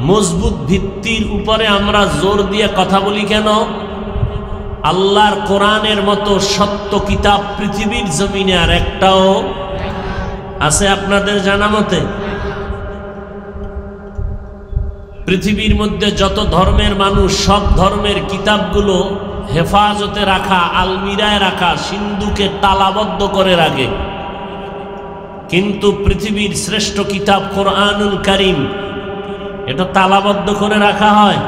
মজবুত ভিত্তির উপরে আমরা জোর দিয়ে কথা বলি কেন? আল্লাহর কোরআনের মতো সত্য কিতাব পৃথিবীর জমিনে আর একটাও আছে আপনাদের জানা মতে? পৃথিবীর মধ্যে যত ধর্মের মানুষ, সব ধর্মের কিতাবগুলো হেফাজতে রাখা, আলমিরায় রাখা, সিন্ধুকে তালাবদ্ধ করে রাখে, কিন্তু পৃথিবীর শ্রেষ্ঠ কিতাব কোরআনুল কারীম এটা তালাবদ্ধ করে রাখা হয়?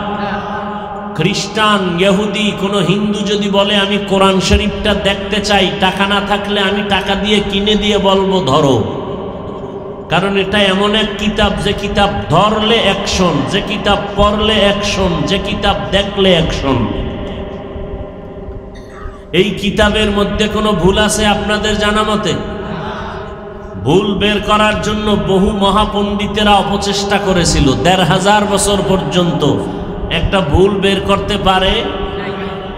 খ্রিস্টান, ইহুদি, কোনো হিন্দু যদি বলে আমি কোরআন শরীফটা দেখতে চাই, টাকা না থাকলে আমি টাকা দিয়ে কিনে দিয়ে বলবো ধরো, কারণ এটা এমন এক কিতাব যে কিতাব ধরলে অ্যাকশন, যে কিতাব পড়লে অ্যাকশন, যে কিতাব দেখলে অ্যাকশন। এই কিতাবের মধ্যে কোনো ভুল আছে আপনাদের জানা মতে? ভুল বের করার জন্য বহু মহাপণ্ডিতেরা অপচেষ্টা করেছিল, ১৫০০ বছর পর্যন্ত একটা ভুল বের করতে পারে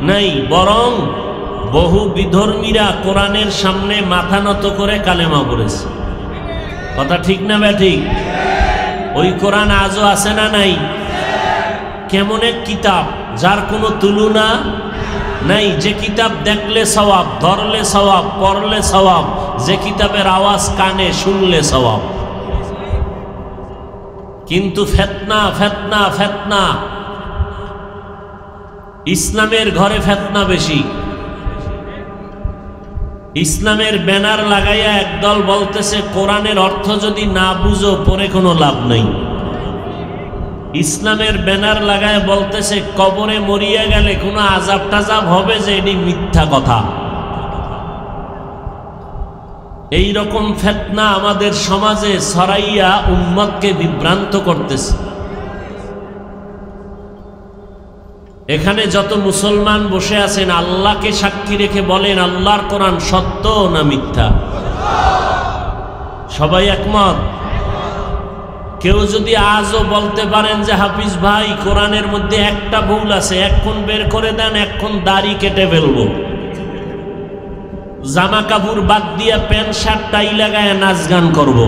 নাই, বরং বহু বিধর্মীরা কোরআনের সামনে মাথা নত করে কালেমা পড়েছে। কথা ঠিক না ব্যাঠিক? ওই কোরআন আজও আছে না নাই? কেমন এক কিতাব যার কোনো তুলনা নাই, যে কিতাব দেখলে সওয়াব, ধরলে সওয়াব, পড়লে সওয়াব, যে কিতাবের আওয়াজ কানে শুনলে সওয়াব। কিন্তু ফিতনা ফিতনা ফিতনা, ইসলামের ঘরে ফিতনা বেশি। ইসলামের ব্যানার লাগাইয়া একদল বলতেছে কোরআনের অর্থ যদি না বুঝো পরে কোনো লাভ নেই। ইসলামের ব্যানার লাগায় বলতেছে কবরে মরিয়া গেলে কোনো আযাব টাজাব হবে, যে এটি মিথ্যা কথা। এই রকম ফিতনা আমাদের সমাজে ছড়াইয়া উম্মতকে বিভ্রান্ত করতেছে। এখানে যত মুসলমান বসে আছেন আল্লাহকে সাক্ষী রেখে বলেন আল্লাহর কোরআন সত্য না মিথ্যা? সবাই একমত? কেউ যদি আজও বলতে পারেন যে হাফিজ ভাই কোরআনের মধ্যে একটা ভুল আছে, এখন বের করে দেন, এখন দাড়ি কেটে ফেলবো, জামা কাপড় বাদ দিয়ে প্যান্ট শার্ট টাই লাগায় নাচ গান করব,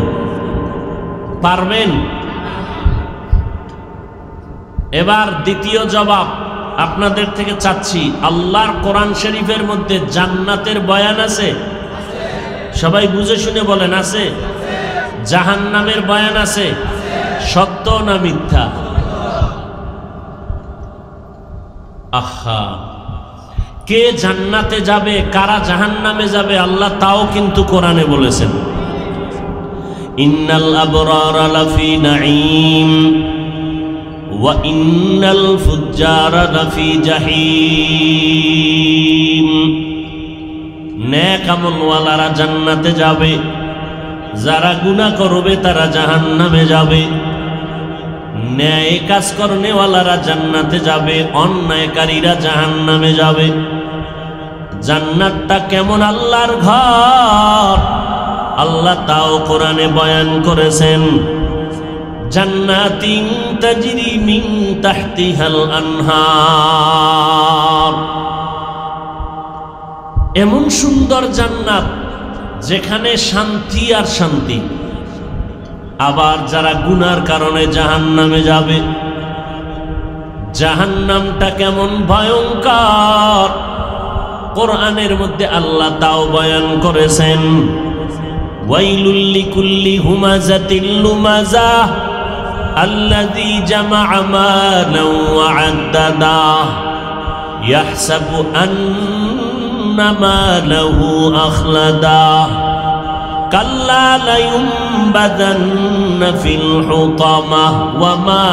পারবেন? এবার দ্বিতীয় জবাব আপনাদের থেকে চাচ্ছি, আল্লাহর কোরআন শরীফের মধ্যে জান্নাতের বয়ান আছে? সবাই বুঝে শুনে বলেন আছে? জাহান্নামের বয়ান আছে? সত্য না মিথ্যা? আহা, কে জান্নাতে যাবে কারা জাহান্নামে যাবে আল্লাহ তাও কিন্তু কোরআনে বলেছেন। ইন্নাল আবরারা লাফি নাঈম ওয়া ইন্নাল ফুজ্জারা লাফি জাহিম। নেক আমলওয়ালারা জান্নাতে যাবে, যারা গুনাহ করবে তারা জাহান্নামে যাবে। ন্যায় কাজ করনেওয়ালারা জান্নাতে যাবে, অন্যায়কারীরা জাহান্নামে যাবে। জান্নাতটা কেমন আল্লাহর ঘর, আল্লাহ তাও কোরআনে বয়ান করেছেন। জান্নাতিন তাজরি মিন তাহতিহাল আনহার, এমন সুন্দর জান্নাত যেখানে শান্তি আর শান্তি। আবার যারা গুনার কারণে জাহান্নামে যাবে, জাহান্নামটা কেমন ভয়ঙ্কর কোরআনের মধ্যে আল্লাহ তাও বয়ান করেছেন। ওয়াইলুল লিকুল্লি হুমাযাতিল লুমাযাহ আল্লাযী জামাআ মালান ওয়া আদ্দাদা ইয়াহসাবু আন্না মালাহু আখলাদা কাল্লা লায়ুনবাযান্না ফিল হুতামাহ ওয়া মা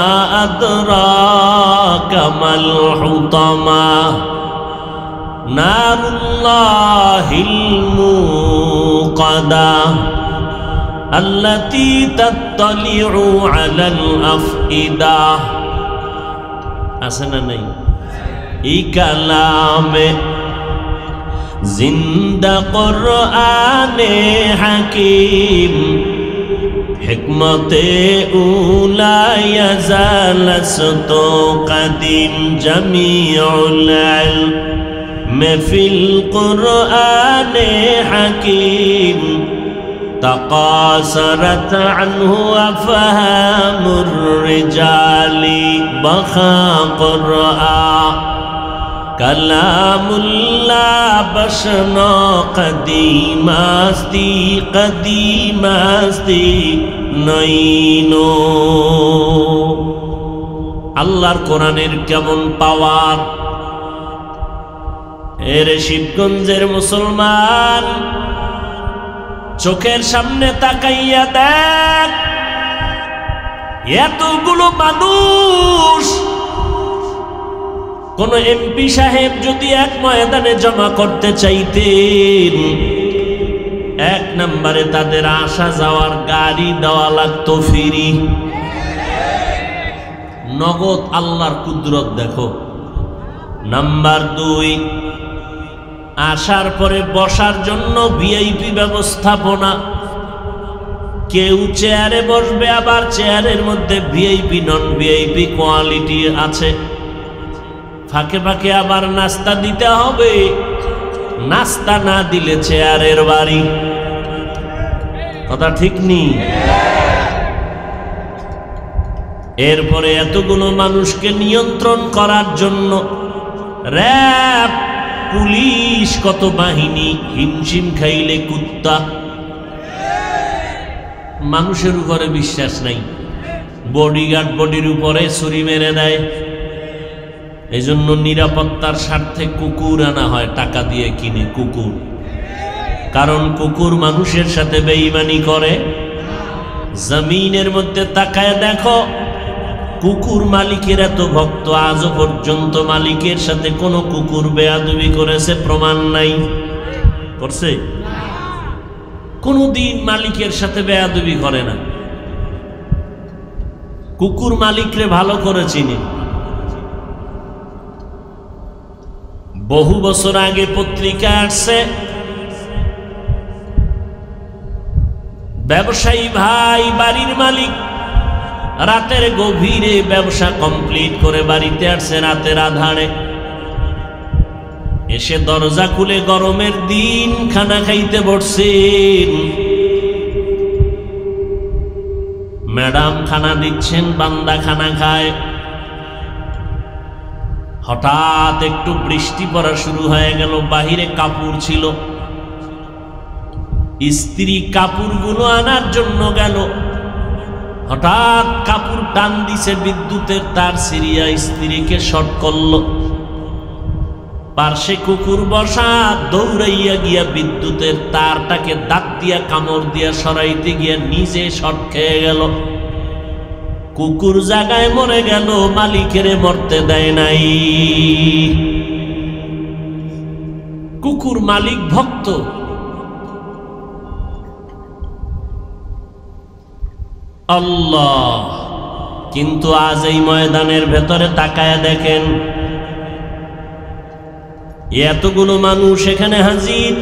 আদরাকা মাল হুতামাহ নারুল্লাহিল মুকাদাহ আল্লাতী তাত্তালিউ আলাল আফইদাহ। আছে না নাই? এই কালামে জিন্দা কুরআনে হাকিম হিকমতে উলা ইয়াজালাসতু কাদিম জামিউল ইলম ফিল কুরআনে হাকিম تقاصرت عنه أفهام الرجال بخا قرآن كلام الله بشنا قديم استی নইনো। আল্লাহর কোরআনের কেমন পাওয়ার! এর শিবগঞ্জের মুসলমান, চোখের সামনে তাকাইয়া দেখ, এতগুলো মানুষ। কোন এমপি সাহেব যদি এক ময়দানে জমা করতে চাইতেন, এক নম্বরে তাদের আসা যাওয়ার গাড়ি দেওয়া লাগতো ফ্রি, নগদ। আল্লাহর কুদরত দেখো। নাম্বার 2, আসার পরে বসার জন্য ভিআইপি ব্যবস্থাপনা। কেউ চেয়ারে বসবে, আবার চেয়ারের মধ্যে ভিআইপি নন ভিআইপি কোয়ালিটি আছে। ফাঁকে ফাঁকে আবার নাস্তা দিতে হবে, নাস্তা না দিলে চেয়ারের বাড়ি। কথা ঠিক নেই? এরপরে এতগুলো মানুষকে নিয়ন্ত্রণ করার জন্য র‍্যাব, পুলিশ, কত বাহিনী, হিমশিম খাইলে কুত্তা। মানুষের উপরে বিশ্বাস নাই, বডিগার্ড বডির উপরে ছুরি মেরে দেয়। এই জন্য নিরাপত্তার স্বার্থে কুকুর আনা হয়, টাকা দিয়ে কিনে কুকুর। কারণ কুকুর মানুষের সাথে বেঈমানি করে। জমিনের মধ্যে তাকায় দেখো, কুকুর মালিকের এত ভক্ত, আজও পর্যন্ত মালিকের সাথে কোনো কুকুর বেয়াদবি করেছে প্রমাণ নাই। করছে? কোনদিন মালিকের সাথে বেয়াদবি করে না। কুকুর মালিকরে ভালো করে চিনে। বহু বছর আগে পত্রিকা আসছে, ব্যবসায়ী ভাই, বাড়ির মালিক, রাতের গভীরে ব্যবসা কমপ্লিট করে বাড়িতে আসছে রাতের আধারে। এসে দরজা খুলে গরমের দিন খানা খাইতে বসছেন। ম্যাডাম খানা দিচ্ছেন, বান্দা খানা খায়। হঠাৎ একটু বৃষ্টি পড়া শুরু হয়ে গেল। বাহিরে কাপড় ছিল, স্ত্রী কাপড়গুলো আনার জন্য গেল। হঠাৎ কাপড় টান দিছে, বিদ্যুতের তার সিরিয়া স্ত্রীকে শর্ট করল। পার্শ্বে কুকুর বসা, দৌড়াইয়া গিয়া বিদ্যুতের তারটাকে দাঁত দিয়া কামড় দিয়া সরাইতে গিয়া নিজে শট খেয়ে গেল। কুকুর জায়গায় মরে গেল, মালিকেরে মরতে দেয় নাই। কুকুর মালিক ভক্ত, আল্লাহ। কিন্তু আজ এই ময়দানের ভেতরে তাকায়া দেখেন, এতগুলো মানুষ এখানে হাজির,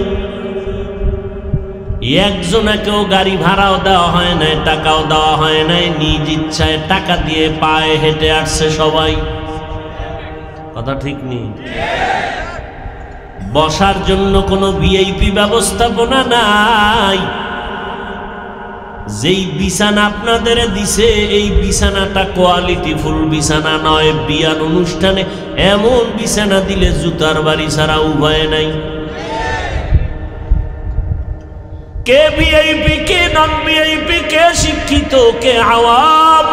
একজনাকেও গাড়ি ভাড়াও দেওয়া হয় নাই, টাকাও দেওয়া হয় নাই, নিজ ইচ্ছায় টাকা দিয়ে পায়ে হেঁটে আসছে সবাই। কথা ঠিক নেই? বসার জন্য কোনো ভিআইপি ব্যবস্থাপনা নাই। যেই বিছানা আপনাদের দিছে, এই বিছানাটা কোয়ালিটি ফুল বিছানা নয়। বিয়ার অনুষ্ঠানে এমন বিছানা দিলে জুতার বাড়ি ছাড়া উপায় নাই। কে ভিআইপি, কে নন ভিআইপি, কে শিক্ষিত, কে আওয়াম,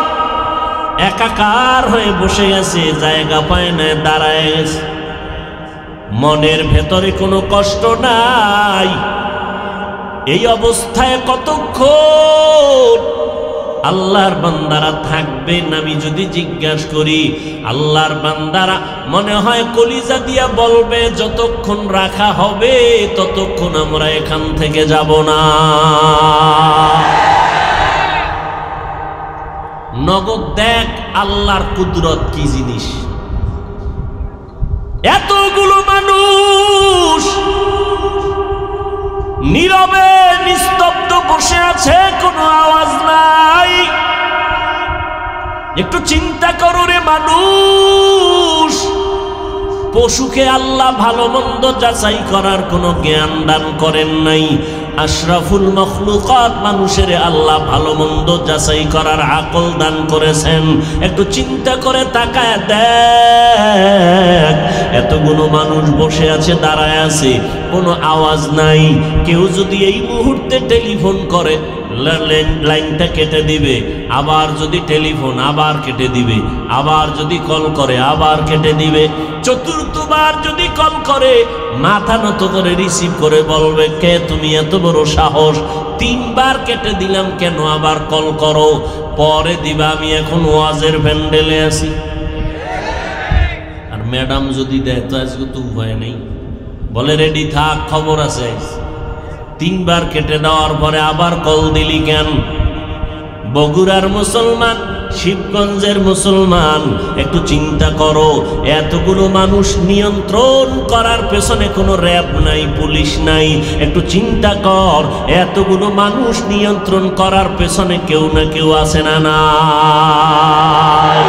একাকার হয়ে বসে গেছে, জায়গা পায় না, দাঁড়ায় গেছে। মনের ভেতরে কোনো কষ্ট নাই। এই অবস্থায় কতক্ষণ আল্লাহর বান্দারা থাকবেন? আমি যদি জিজ্ঞাসা করি, আল্লাহর বান্দারা মনে হয় কলিজা দিয়া বলবে, যতক্ষণ রাখা হবে ততক্ষণ আমরা এখান থেকে যাব না। নগদ দেখ আল্লাহর কুদরত কি জিনিস। এতগুলো মানুষ নীরবে নিস্তব্ধ বসে আছে, কোনো আওয়াজ নাই। একটু চিন্তা করো রে মানুষ, পশুকে আল্লাহ ভালো মন্দ যাচাই করার কোনো জ্ঞান দান করেন নাই। আশরাফুল মখলুকাত মানুষের আল্লাহ ভালো মন্দ যাচাই করার আকল দান করেছেন। একটু চিন্তা করে তাকায় দেখ, এতগুলো মানুষ বসে আছে, দাঁড়ায় আছে, কোনো আওয়াজ নাই। কেউ যদি এই মুহূর্তে টেলিফোন করে, লাইনটা কেটে দিবে, আবার যদি টেলিফোন আবার কেটে দিবে, আবার যদি কল করে আবার কেটে দিবে, চতুর্থবার যদি কল করে মাথা নত করে রিসিভ করে বলবে, কে তুমি, এত বড় সাহস, তিনবার কেটে দিলাম কেন আবার কল করো? পরে দিবা, আমি এখন ওয়াজের প্যান্ডেলে আছি। আর ম্যাডাম যদি দেয় তো আজকে তো উপায় নেই, বলে রেডি থাক, খবর আছে। তিনবার কেটে দেওয়ার পরে আবার কল দিলি কেন? বগুড়ার মুসলমান, শিবগঞ্জের মুসলমান, একটু চিন্তা করো, এতগুলো মানুষ নিয়ন্ত্রণ করার পেছনে কোনো র্যাব নাই, পুলিশ নাই। একটু চিন্তা কর, এতগুলো মানুষ নিয়ন্ত্রণ করার পেছনে কেউ না কেউ আছে না নাই?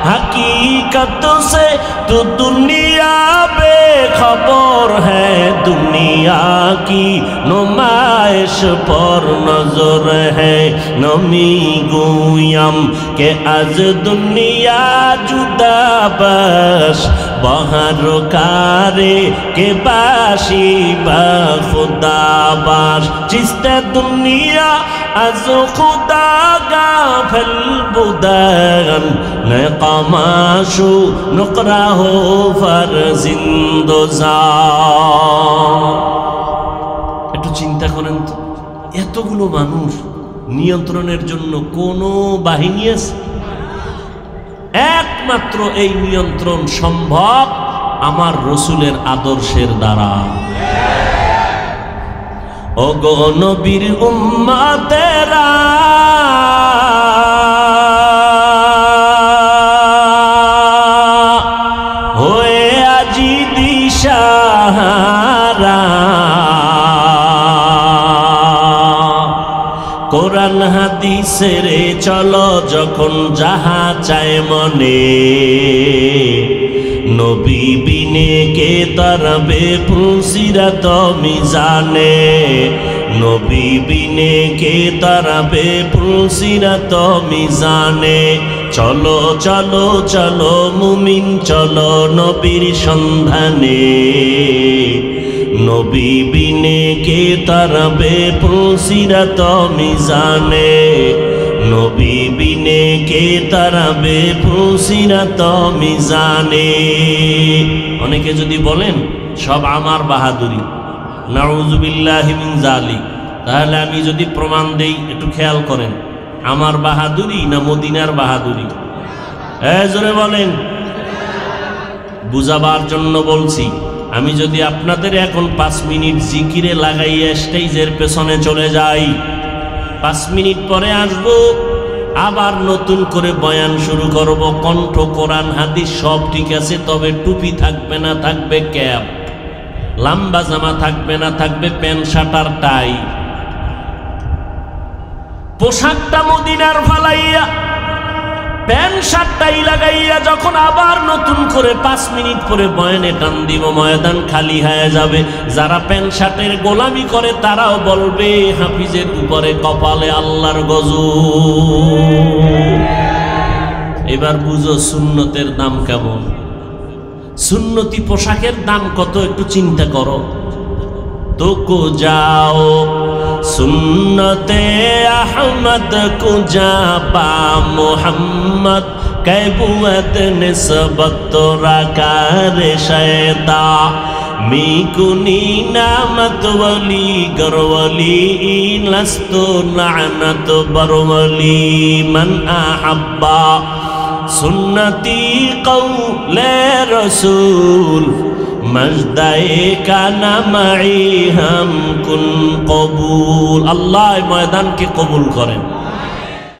हकीकत से तो दुनिया बेखबर है, दुनिया की नुमाइश पर नजर है। नमी गुयम के आज दुनिया जुदा बस, बहर कारे के बाशी बा खुदा बाश। चिस्ते दुनिया आज खुदा गाफिल बुदन, नकामाशु नुकरा हो फरजिंदोजा। একটু চিন্তা করেন তো, এতগুলো মানুষ নিয়ন্ত্রণের জন্য কোনো বাহিনী আছে? একমাত্র এই নিয়ন্ত্রণ সম্ভব আমার রসুলের আদর্শের দ্বারা। ও গো নবীর উম্মতেরা, হয়ে আজি দিশাহারা, কোরআন হাদিসের চলো যখন যাহা চায় মনে, নবী বিনে কে তারবে পুলসিরাত মিজানে, নবী বিনে কে তারবে পুলসিরাত মিজানে। চলো চলো চলো মুমিন চলো নবীর সন্ধানে, নবী বিনে কে তারবে পুলসিরাত মিজানে, নবী বিনে কে তারাবে পুলসিরাত মিজানে। অনেকে যদি বলেন সব আমার বাহাদুরি, নাউযুবিল্লাহি মিন যালিক। তাহলে আমি যদি প্রমাণ দেই, একটু খেয়াল করেন, আমার বাহাদুরি না মদিনার বাহাদুরি? জোরে বলেন। বুঝাবার জন্য বলছি। আমি যদি আপনাদের এখন 5 মিনিট জিকিরে লাগাইয়া স্টেজের পেছনে চলে যাই, 5 মিনিট পরে আসব, আবার নতুন করে বয়ান শুরু করব। কণ্ঠ, কোরআন, হাদিস সব ঠিক আছে, তবে টুপি থাকবে না, থাকবে ক্যাপ। লম্বা জামা থাকবে না, থাকবে প্যান্ট শার্ট আর টাই। পোশাকটা মদিনার ফালাইয়া প্যান্ট শার্টটাই লাগাইয়া যখন আবার নতুন করে 5 মিনিট পরে বয়ানে টান দিব, ময়দান খালি হয়ে যাবে। যারা প্যান্ট শার্টের গোলামি করে তারাও বলবে হাফিজের উপরে কপালে আল্লাহর গজব। এবার বুঝো সুন্নতের দাম কেমন, সুন্নতি পোশাকের দাম কত, একটু চিন্তা করো তো। যাও সুন্নতে আহমদ কুজাবা মোহাম্মদ कैबुअत निस्बत राकार शैता मीकुनी नामत वली गरवली लस्तु लानत बरवली मन अहब्बा सुन्नती कौले रसूल मजदाए का नमाई हम कुन कबूल। अल्लाह मैदान के कबूल करें।